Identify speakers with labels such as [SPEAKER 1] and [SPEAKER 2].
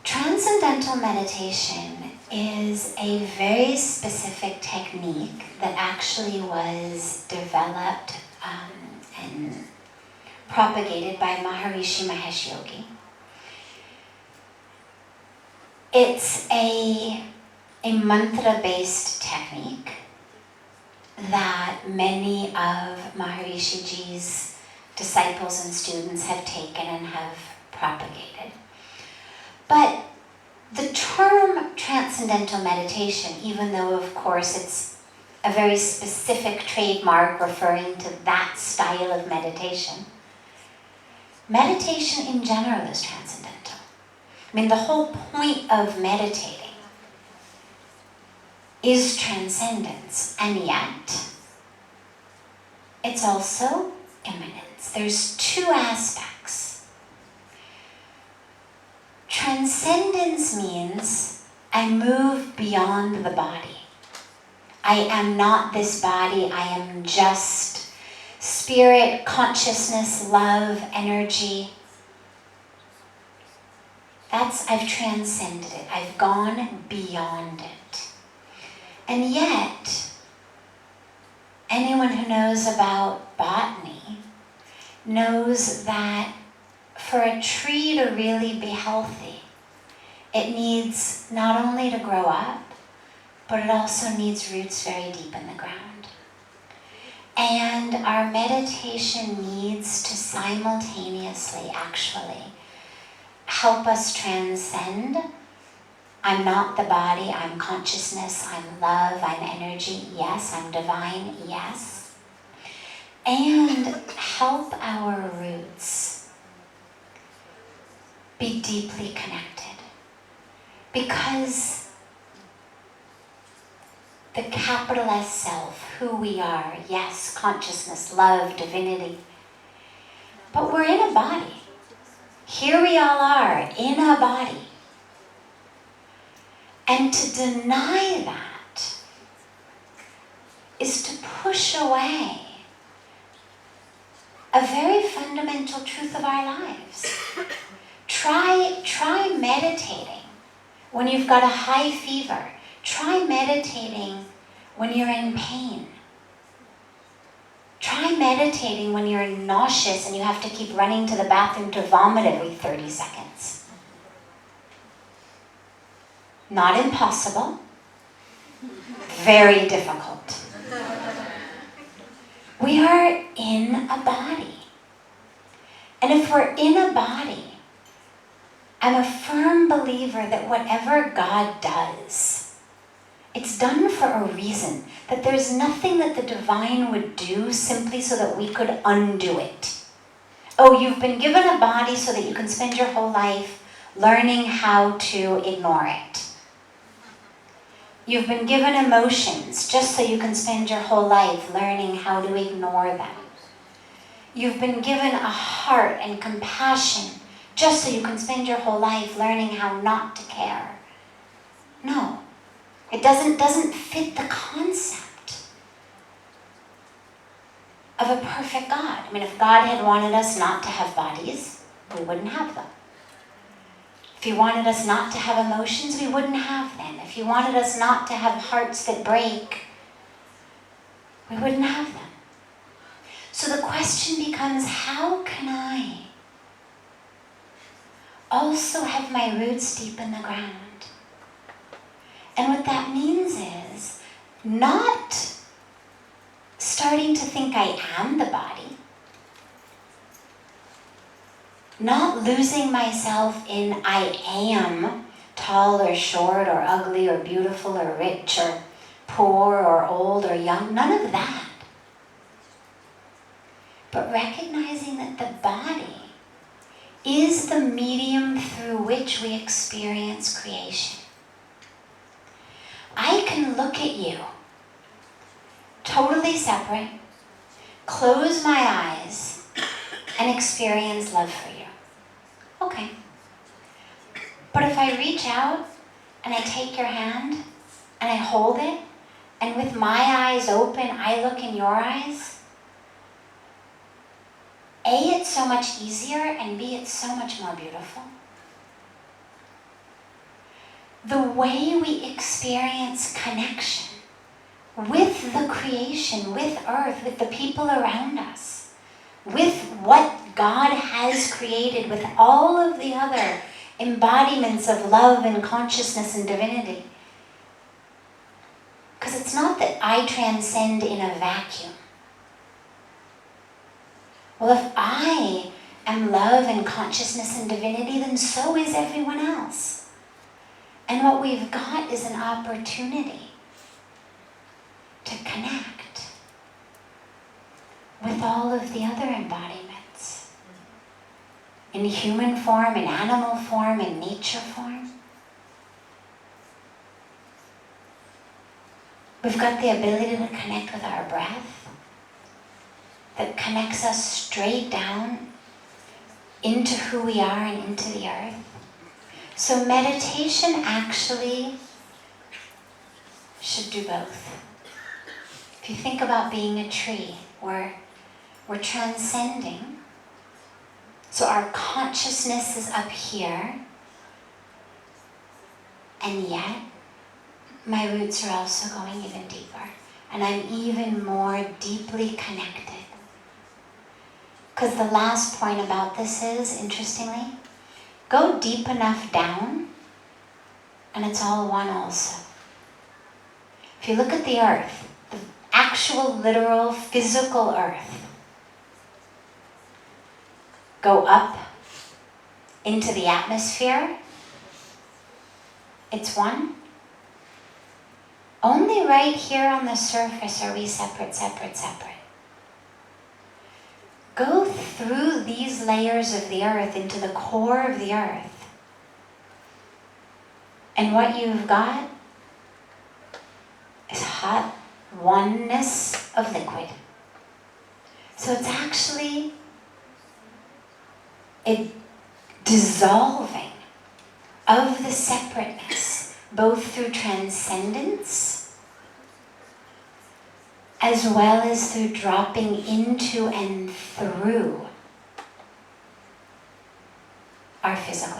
[SPEAKER 1] Transcendental meditation is a very specific technique that actually was developed and propagated by Maharishi Mahesh Yogi. It's a mantra-based technique that many of Maharishiji's disciples and students have taken and have propagated. But the term transcendental meditation, even though of course it's a very specific trademark referring to that style of meditation, meditation in general is transcendental. I mean, the whole point of meditating is transcendence, and yet it's also immanence. There's two aspects. Transcendence means I move beyond the body. I am not this body, I am just spirit, consciousness, love, energy. I've transcended it. I've gone beyond it. And yet, anyone who knows about botany knows that for a tree to really be healthy, it needs not only to grow up, but it also needs roots very deep in the ground. And our meditation needs to simultaneously actually help us transcend. I'm not the body, I'm consciousness, I'm love, I'm energy, yes, I'm divine, yes. And help our roots be deeply connected. Because the capital S self, who we are, yes, consciousness, love, divinity, but we're in a body. Here we all are, in a body. And to deny that is to push away a very fundamental truth of our lives. Try meditating when you've got a high fever. Try meditating when you're in pain. Try meditating when you're nauseous and you have to keep running to the bathroom to vomit every 30 seconds. Not impossible, very difficult. We are in a body. And if we're in a body, I'm a firm believer that whatever God does, it's done for a reason. That there's nothing that the divine would do simply so that we could undo it. Oh, you've been given a body so that you can spend your whole life learning how to ignore it. You've been given emotions just so you can spend your whole life learning how to ignore them. You've been given a heart and compassion just so you can spend your whole life learning how not to care. No, it doesn't fit the concept of a perfect God. I mean, if God had wanted us not to have bodies, we wouldn't have them. If he wanted us not to have emotions, we wouldn't have them. If he wanted us not to have hearts that break, we wouldn't have them. So the question becomes, how can I also have my roots deep in the ground? And what that means is not starting to think I am the body, not losing myself in I am tall or short or ugly or beautiful or rich or poor or old or young, none of that. But recognizing that the body is the medium through which we experience creation. I can look at you, totally separate, close my eyes, and experience love for you. Okay. But if I reach out and I take your hand and I hold it, and with my eyes open, I look in your eyes, A, it's so much easier, and B, it's so much more beautiful. The way we experience connection with the creation, with earth, with the people around us, with what God has created, with all of the other embodiments of love and consciousness and divinity. Because it's not that I transcend in a vacuum. Well, if I am love and consciousness and divinity, then so is everyone else. And what we've got is an opportunity to connect with all of the other embodiments. In human form, in animal form, in nature form. We've got the ability to connect with our breath that connects us straight down into who we are and into the earth. So meditation actually should do both. If you think about being a tree, we're transcending. So our consciousness is up here, and yet my roots are also going even deeper, and I'm even more deeply connected. Because the last point about this is, interestingly, go deep enough down, and it's all one also. If you look at the earth, the actual, literal, physical earth, go up into the atmosphere, it's one. Only right here on the surface are we separate, separate, separate. Go through these layers of the earth into the core of the earth. And what you've got is hot oneness of liquid. So it's actually a dissolving of the separateness, both through transcendence as well as through dropping into and through our physical.